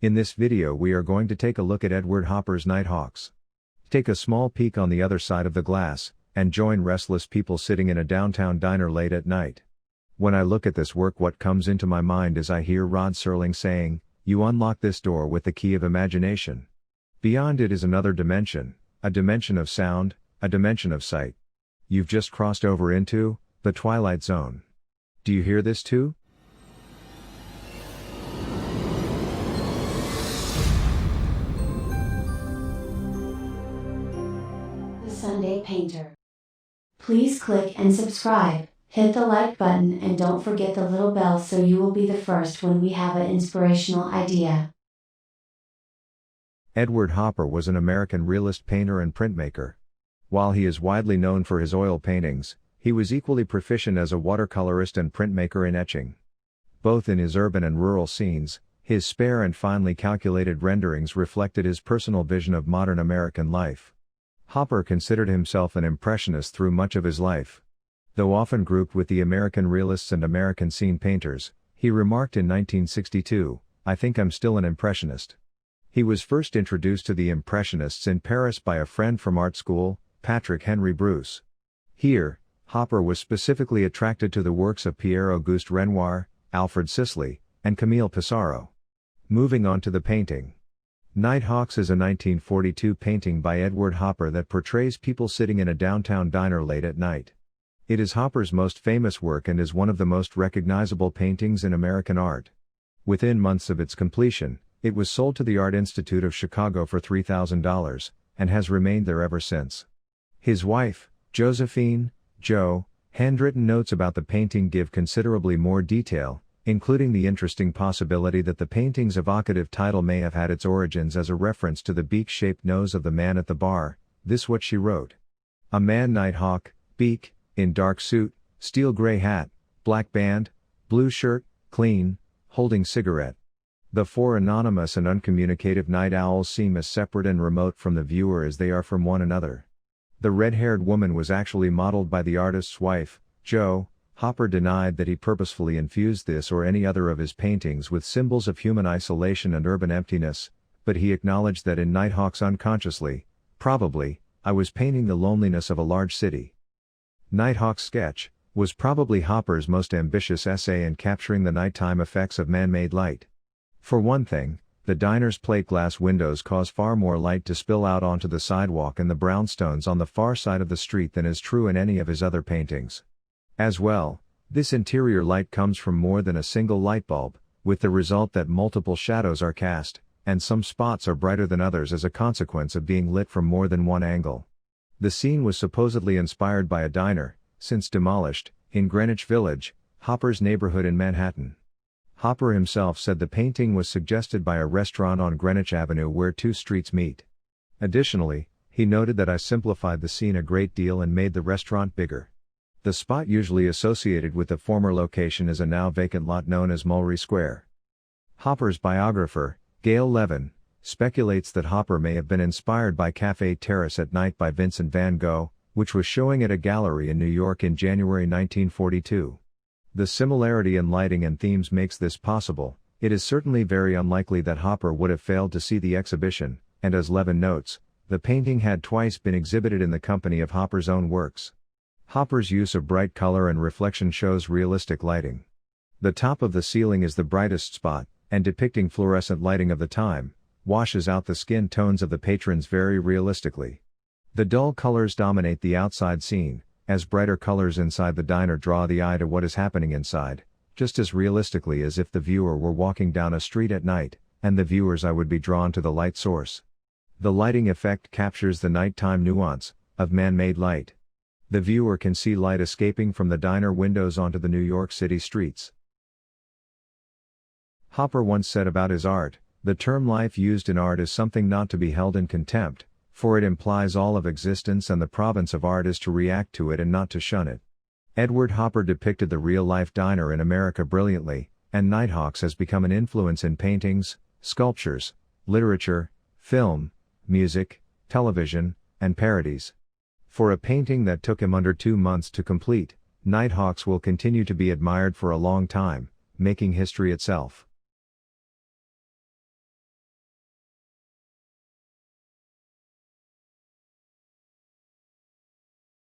In this video we are going to take a look at Edward Hopper's Nighthawks. Take a small peek on the other side of the glass, and join restless people sitting in a downtown diner late at night. When I look at this work, what comes into my mind is I hear Rod Serling saying, "You unlock this door with the key of imagination. Beyond it is another dimension, a dimension of sound, a dimension of sight. You've just crossed over into the Twilight Zone." Do you hear this too? The Sunday Painter. Please click and subscribe, hit the like button, and don't forget the little bell so you will be the first when we have an inspirational idea. Edward Hopper was an American realist painter and printmaker. While he is widely known for his oil paintings, he was equally proficient as a watercolorist and printmaker in etching. Both in his urban and rural scenes, his spare and finely calculated renderings reflected his personal vision of modern American life. Hopper considered himself an impressionist through much of his life. Though often grouped with the American realists and American scene painters, he remarked in 1962, "I think I'm still an impressionist." He was first introduced to the Impressionists in Paris by a friend from art school, Patrick Henry Bruce. Here, Hopper was specifically attracted to the works of Pierre-Auguste Renoir, Alfred Sisley, and Camille Pissarro. Moving on to the painting. Nighthawks is a 1942 painting by Edward Hopper that portrays people sitting in a downtown diner late at night. It is Hopper's most famous work and is one of the most recognizable paintings in American art. Within months of its completion, it was sold to the Art Institute of Chicago for $3,000, and has remained there ever since. His wife, Josephine, Jo, handwritten notes about the painting give considerably more detail, including the interesting possibility that the painting's evocative title may have had its origins as a reference to the beak-shaped nose of the man at the bar. This what she wrote. "A man Nighthawk, beak, in dark suit, steel gray hat, black band, blue shirt, clean, holding cigarette." The four anonymous and uncommunicative night owls seem as separate and remote from the viewer as they are from one another. The red-haired woman was actually modeled by the artist's wife, Jo. Hopper denied that he purposefully infused this or any other of his paintings with symbols of human isolation and urban emptiness, but he acknowledged that in Nighthawks unconsciously, probably, I was painting the loneliness of a large city. Nighthawk's sketch was probably Hopper's most ambitious essay in capturing the nighttime effects of man-made light. For one thing, the diner's plate glass windows cause far more light to spill out onto the sidewalk and the brownstones on the far side of the street than is true in any of his other paintings. As well, this interior light comes from more than a single light bulb, with the result that multiple shadows are cast, and some spots are brighter than others as a consequence of being lit from more than one angle. The scene was supposedly inspired by a diner, since demolished, in Greenwich Village, Hopper's neighborhood in Manhattan. Hopper himself said the painting was suggested by a restaurant on Greenwich Avenue where two streets meet. Additionally, he noted that I simplified the scene a great deal and made the restaurant bigger. The spot usually associated with the former location is a now vacant lot known as Mulberry Square. Hopper's biographer, Gail Levin, speculates that Hopper may have been inspired by Café Terrace at Night by Vincent van Gogh, which was showing at a gallery in New York in January 1942. The similarity in lighting and themes makes this possible. It is certainly very unlikely that Hopper would have failed to see the exhibition, and as Levin notes, the painting had twice been exhibited in the company of Hopper's own works. Hopper's use of bright color and reflection shows realistic lighting. The top of the ceiling is the brightest spot, and depicting fluorescent lighting of the time, washes out the skin tones of the patrons very realistically. The dull colors dominate the outside scene, as brighter colors inside the diner draw the eye to what is happening inside, just as realistically as if the viewer were walking down a street at night, and the viewer's eye would be drawn to the light source. The lighting effect captures the nighttime nuance of man-made light. The viewer can see light escaping from the diner windows onto the New York City streets. Hopper once said about his art, "The term life used in art is something not to be held in contempt, for it implies all of existence and the province of art is to react to it and not to shun it." Edward Hopper depicted the real-life diner in America brilliantly, and Nighthawks has become an influence in paintings, sculptures, literature, film, music, television, and parodies. For a painting that took him under 2 months to complete, Nighthawks will continue to be admired for a long time, making history itself.